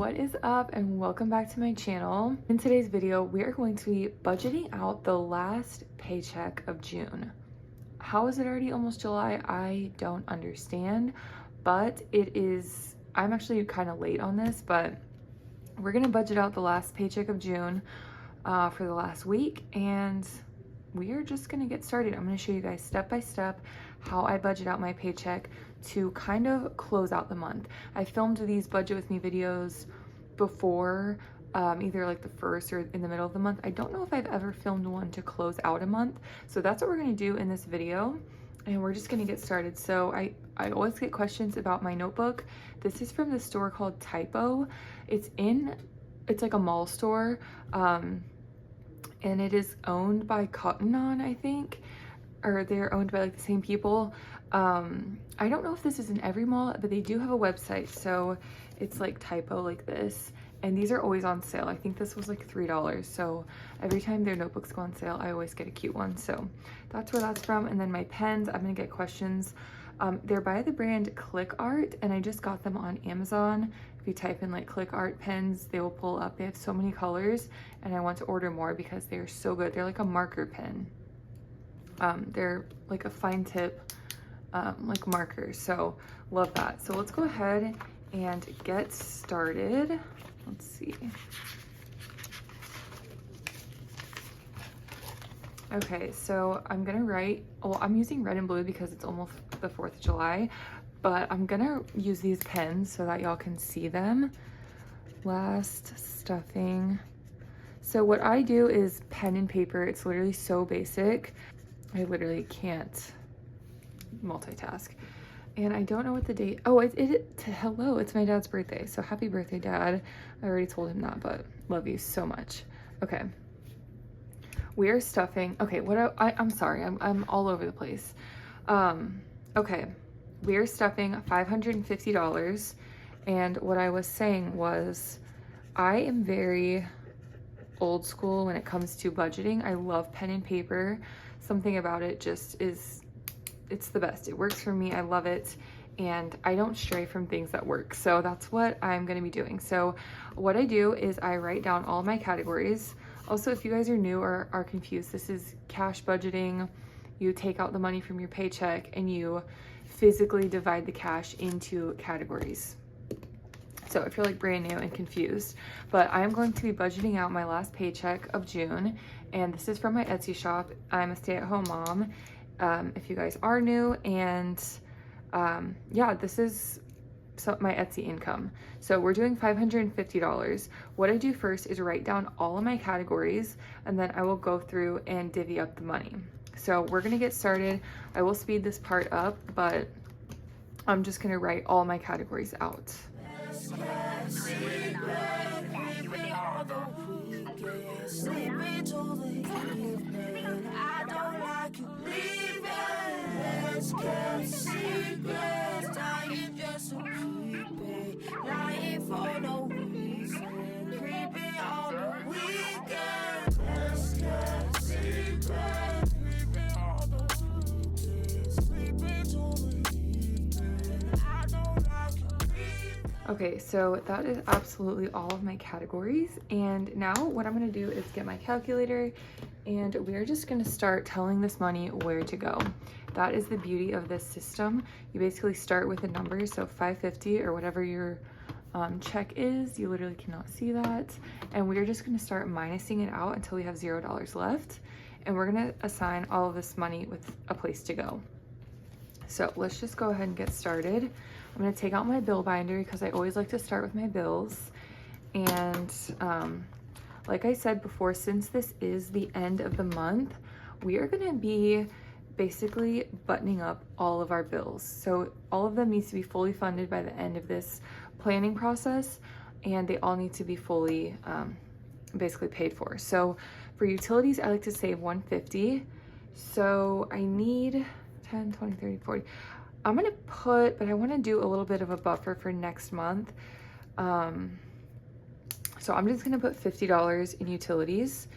What is up and welcome back to my channel. In today's video, we are going to be budgeting out the last paycheck of June. How is it already almost July? I don't understand, but it is, I'm actually kind of late on this, but we're gonna budget out the last paycheck of June for the last week, and we are just gonna get started. I'm gonna show you guys step by step how I budget out my paycheck to kind of close out the month. I filmed these budget with me videos before, either like the first or in the middle of the month. I don't know if I've ever filmed one to close out a month. So that's what we're gonna do in this video. And we're just gonna get started. So I always get questions about my notebook. This is from the store called Typo. It's like a mall store. And it is owned by Cotton On, I think, or they're owned by like the same people. I don't know if this is in every mall, but they do have a website. So it's like Typo like this. And these are always on sale. I think this was like $3. So every time their notebooks go on sale, I always get a cute one. So that's where that's from. And then my pens, I'm gonna get questions. They're by the brand Click Art, and I just got them on Amazon. If you type in like Click Art pens, they will pull up. They have so many colors, and I want to order more because they're so good. They're like a marker pen. They're like a fine tip, like markers. So love that. So let's go ahead and get started. Let's see. Okay, so I'm gonna write, well, I'm using red and blue because it's almost the 4th of July, but I'm gonna use these pens so that y'all can see them. Last stuffing. So what I do is pen and paper. It's literally so basic. I literally can't multitask. And I don't know what the date, oh, hello, it's my dad's birthday. So happy birthday, Dad. I already told him that, but love you so much. Okay. We are stuffing, okay, I'm sorry, I'm all over the place. Okay, we are stuffing $550. And what I was saying was, I am very old school when it comes to budgeting. I love pen and paper. Something about it just is, it's the best. It works for me. I love it. And I don't stray from things that work. So that's what I'm going to be doing. So what I do is I write down all my categories. Also, if you guys are new or are confused, this is cash budgeting. You take out the money from your paycheck and you physically divide the cash into categories. So if you're like brand new and confused, but I'm going to be budgeting out my last paycheck of June. And this is from my Etsy shop. I'm a stay-at-home mom. If you guys are new, and yeah, this is my Etsy income. So we're doing $550. What I do first is write down all of my categories, and then I will go through and divvy up the money. So we're gonna get started. I will speed this part up, but I'm just gonna write all my categories out. Okay, so that is absolutely all of my categories. And now what I'm gonna do is get my calculator, and we're just gonna start telling this money where to go. That is the beauty of this system. You basically start with a number, so 550 or whatever your check is. You literally cannot see that. And we're just gonna start minusing it out until we have $0 left. And we're gonna assign all of this money with a place to go. So let's just go ahead and get started. I'm gonna take out my bill binder because I always like to start with my bills. And like I said before, since this is the end of the month, we are gonna be basically buttoning up all of our bills. So all of them needs to be fully funded by the end of this planning process, and they all need to be fully basically paid for. So for utilities, I like to save $150. So I need 10, 20, 30, 40. I'm gonna put, but I wanna do a little bit of a buffer for next month. So I'm just gonna put $50 in utilities.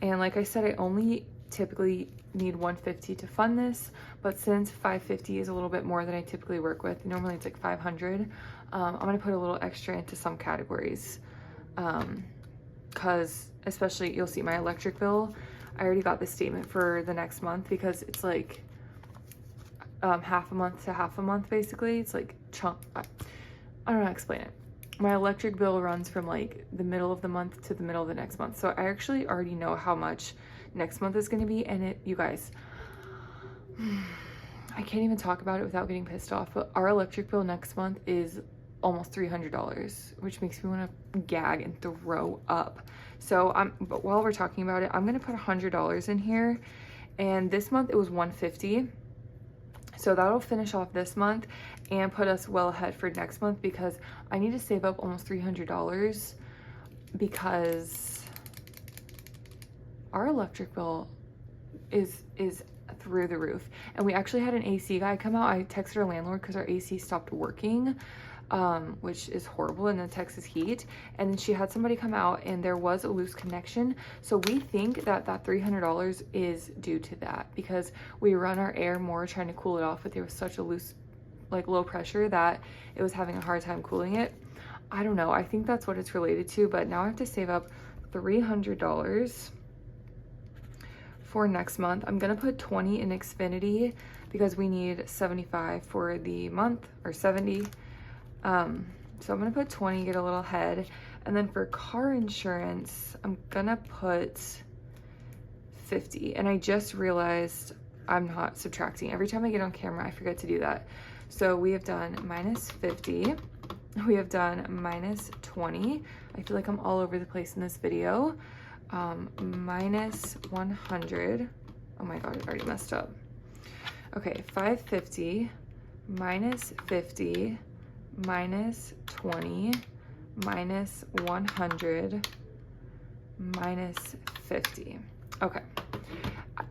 And like I said, I only typically need $150 to fund this, but since $550 is a little bit more than I typically work with, normally it's like $500, I'm gonna put a little extra into some categories, because especially you'll see my electric bill. I already got the statement for the next month because it's like half a month to half a month basically. It's like chunk. I don't know how to explain it. My electric bill runs from like the middle of the month to the middle of the next month. So I actually already know how much next month is going to be. And you guys, I can't even talk about it without getting pissed off, but our electric bill next month is almost $300, which makes me want to gag and throw up. So but while we're talking about it, I'm going to put $100 in here, and this month it was $150. So that'll finish off this month and put us well ahead for next month, because I need to save up almost $300 because our electric bill is through the roof. And we actually had an AC guy come out. I texted our landlord because our AC stopped working, which is horrible in the Texas heat. And then she had somebody come out and there was a loose connection. So we think that that $300 is due to that, because we run our air more trying to cool it off, but there was such a loose, like low pressure, that it was having a hard time cooling it. I don't know. I think that's what it's related to, but now I have to save up $300 for next month. I'm gonna put 20 in Xfinity because we need 75 for the month, or 70. So I'm gonna put 20, get a little ahead. And then for car insurance, I'm gonna put 50. And I just realized I'm not subtracting. Every time I get on camera, I forget to do that. So we have done minus 50. We have done minus 20. I feel like I'm all over the place in this video. Minus 100. Oh my God, it already messed up. Okay, 550, minus 50, minus 20, minus 100, minus 50. Okay.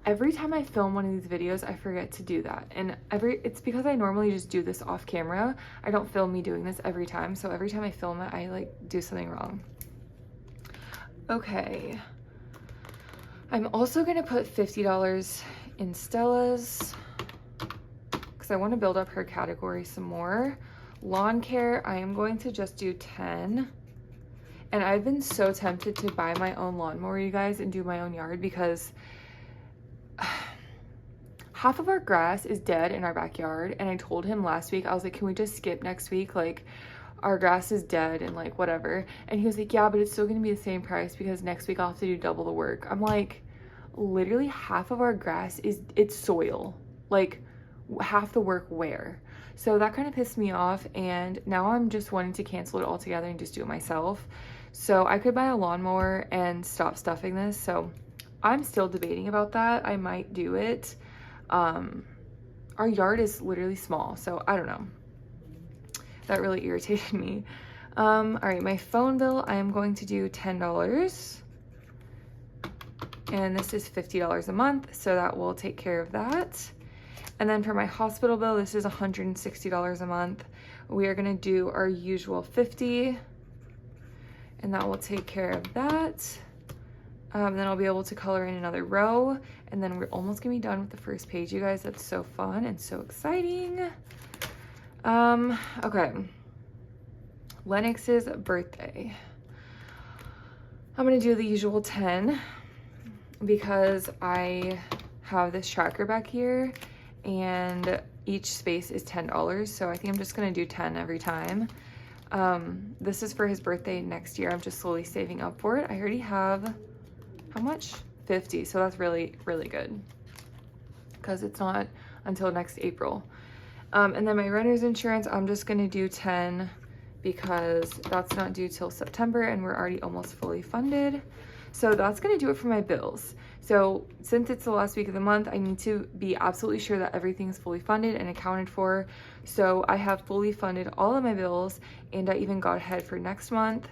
Every time I film one of these videos, I forget to do that. And it's because I normally just do this off camera. I don't film me doing this every time. So every time I film it, I like do something wrong. Okay. I'm also gonna put $50 in Stella's because I want to build up her category some more. Lawn care, I am going to just do 10. And I've been so tempted to buy my own lawnmower, you guys, and do my own yard, because half of our grass is dead in our backyard. And I told him last week, I was like, can we just skip next week? Like, our grass is dead and like whatever. And he was like, yeah, but it's still gonna be the same price because next week I'll have to do double the work. I'm like, literally half of our grass it's soil. Like, half the work where? So that kind of pissed me off, and now I'm just wanting to cancel it altogether and just do it myself. So I could buy a lawnmower and stop stuffing this. So I'm still debating about that. I might do it. Our yard is literally small, so I don't know. That really irritated me. All right, my phone bill, I am going to do $10. And this is $50 a month, so that will take care of that. And then for my hospital bill, this is $160 a month. We are gonna do our usual 50, and that will take care of that. Then I'll be able to color in another row, and then we're almost gonna be done with the first page, you guys. That's so fun and so exciting. Okay. Lennox's birthday. I'm gonna do the usual 10 because I have this tracker back here and each space is $10. So I think I'm just gonna do 10 every time. This is for his birthday next year. I'm just slowly saving up for it. I already have, how much? 50. So that's really, really good because it's not until next April. And then my renter's insurance, I'm just gonna do 10 because that's not due till September and we're already almost fully funded. So that's gonna do it for my bills. So since it's the last week of the month, I need to be absolutely sure that everything's fully funded and accounted for. So I have fully funded all of my bills, and I even got ahead for next month.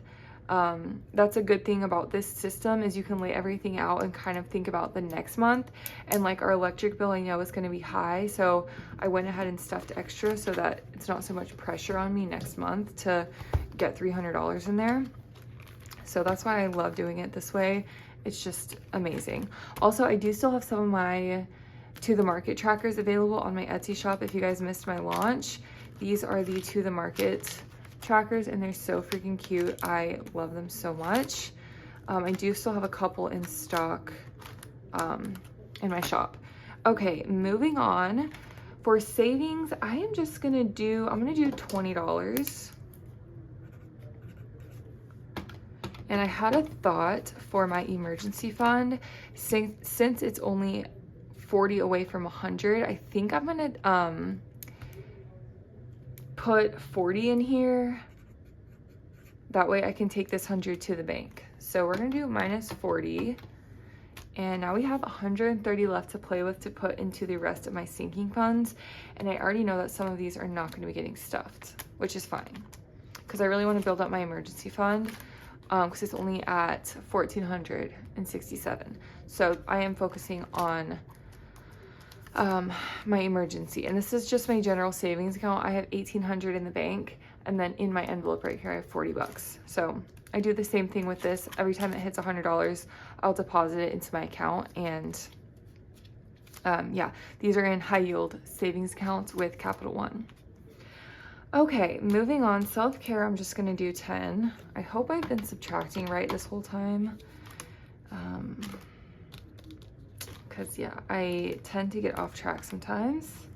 That's a good thing about this system is you can lay everything out and kind of think about the next month. And like our electric bill, I know is going to be high, so I went ahead and stuffed extra so that it's not so much pressure on me next month to get $300 in there. So that's why I love doing it this way. It's just amazing. Also, I do still have some of my To The Market trackers available on my Etsy shop if you guys missed my launch. These are the To The Market trackers, and they're so freaking cute. I love them so much. I do still have a couple in stock in my shop. Okay, moving on. For savings, I'm gonna do $20. And I had a thought for my emergency fund. Since it's only 40 away from 100, I think I'm gonna put 40 in here. That way I can take this 100 to the bank. So we're gonna do minus 40. And now we have 130 left to play with to put into the rest of my sinking funds. And I already know that some of these are not gonna be getting stuffed, which is fine. Because I really wanna build up my emergency fund because it's only at 1,467. So I am focusing on my emergency. And this is just my general savings account. I have 1,800 in the bank. And then in my envelope right here, I have 40 bucks. So I do the same thing with this. Every time it hits $100, I'll deposit it into my account. And yeah, these are in high yield savings accounts with Capital One. Okay, moving on, self-care, I'm just gonna do 10. I hope I've been subtracting right this whole time. Cause yeah, I tend to get off track sometimes.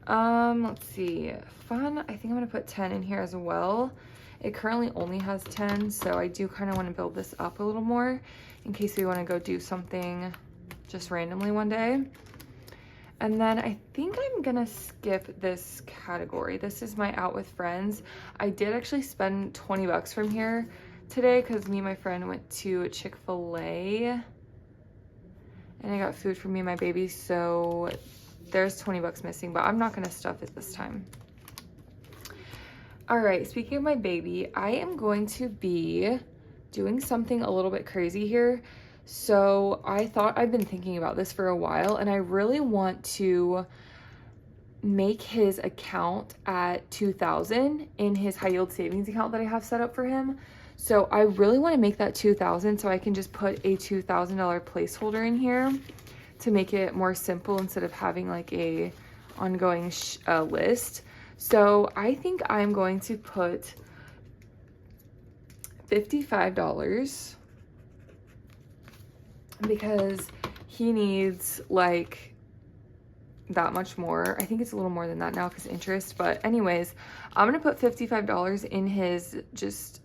Let's see, fun, I think I'm gonna put 10 in here as well. It currently only has 10, so I do kind of want to build this up a little more in case we want to go do something just randomly one day. And then I think I'm gonna skip this category. This is my out with friends. I did actually spend 20 bucks from here today because me and my friend went to Chick-fil-A and I got food for me and my baby, so there's 20 bucks missing, but I'm not gonna stuff it this time. All right, speaking of my baby, I am going to be doing something a little bit crazy here. So I've been thinking about this for a while, and I really want to make his account at 2,000 in his high yield savings account that I have set up for him. So I really want to make that 2,000 so I can just put a $2,000 placeholder in here to make it more simple instead of having like a ongoing list. So I think I'm going to put $55 because he needs like that much more. I think it's a little more than that now because interest, but anyways, I'm gonna put $55 in his just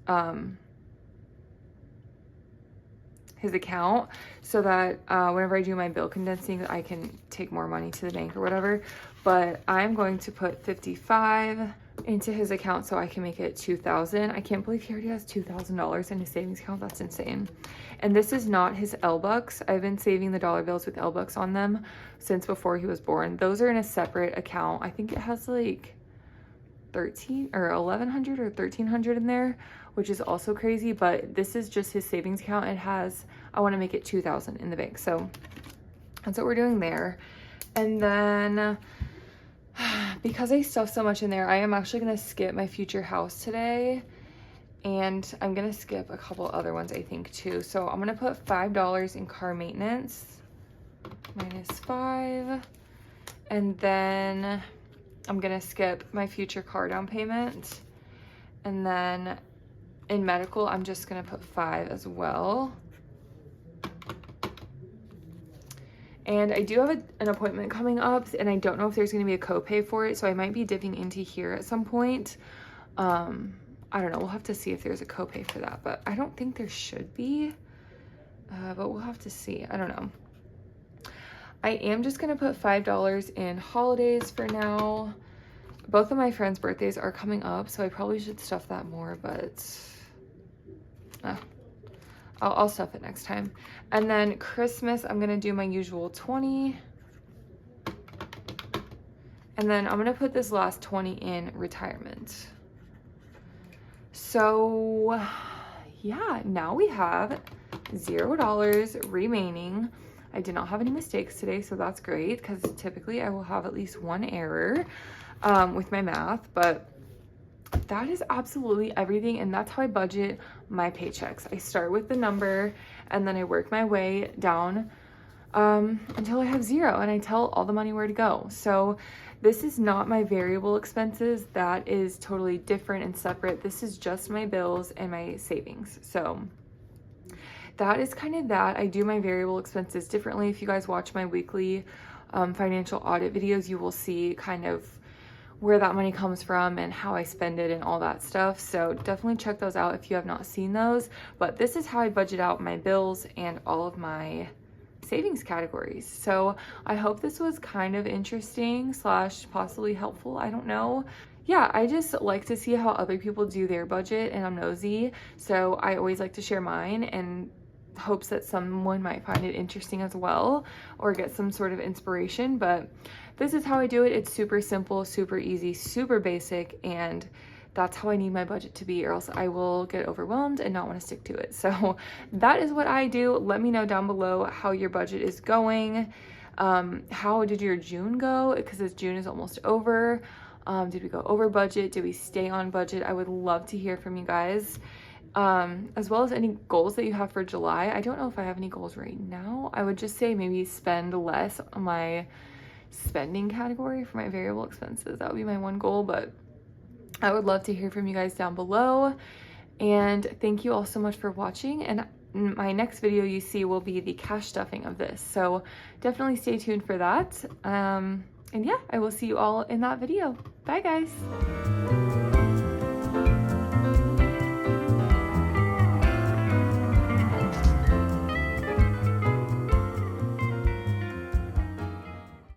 his account so that whenever I do my bill condensing, I can take more money to the bank or whatever. But I'm going to put 55 into his account so I can make it 2,000. I can't believe he already has $2,000 in his savings account. That's insane. And this is not his L-Bucks. I've been saving the dollar bills with L-Bucks on them since before he was born. Those are in a separate account. I think it has like 1,300 or 1,100 or 1,300 in there, which is also crazy, but this is just his savings account. It has, I want to make it 2,000 in the bank. So that's what we're doing there. And then because I stuffed so much in there, I am actually going to skip my future house today. And I'm going to skip a couple other ones, I think, too. So I'm going to put $5 in car maintenance, minus 5. And then I'm going to skip my future car down payment. And then in medical, I'm just going to put 5 as well. And I do have an appointment coming up, and I don't know if there's going to be a copay for it, so I might be dipping into here at some point. I don't know. We'll have to see if there's a copay for that, but I don't think there should be, but we'll have to see. I don't know. I am just going to put $5 in holidays for now. Both of my friends' birthdays are coming up, so I probably should stuff that more, but I'll stuff it next time. And then Christmas, I'm gonna do my usual 20. And then I'm gonna put this last 20 in retirement. So yeah, now we have $0 remaining. I did not have any mistakes today, so that's great because typically I will have at least one error with my math, but that is absolutely everything, and that's how I budget my paychecks. I start with the number and then I work my way down until I have 0, and I tell all the money where to go. So This is not my variable expenses. That is totally different and separate. This is just my bills and my savings. So that is kind of that. I do my variable expenses differently. If you guys watch my weekly financial audit videos, you will see kind of where that money comes from and how I spend it and all that stuff. So definitely check those out if you have not seen those. But this is how I budget out my bills and all of my savings categories. So I hope this was kind of interesting slash possibly helpful. I don't know. Yeah, I just like to see how other people do their budget, and I'm nosy. So I always like to share mine and hopes that someone might find it interesting as well or get some sort of inspiration. But this is how I do it. It's super simple, super easy, super basic, and that's how I need my budget to be, or else I will get overwhelmed and not want to stick to it. So that is what I do. Let me know down below how your budget is going. How did your June go? Because June is almost over. Did we go over budget? Did we stay on budget? I would love to hear from you guys. As well as any goals that you have for July. I don't know if I have any goals right now. I would just say maybe spend less on my spending category for my variable expenses. That would be my one goal, but I would love to hear from you guys down below. And thank you all so much for watching. And my next video you see will be the cash stuffing of this. So definitely stay tuned for that. And yeah, I will see you all in that video. Bye guys.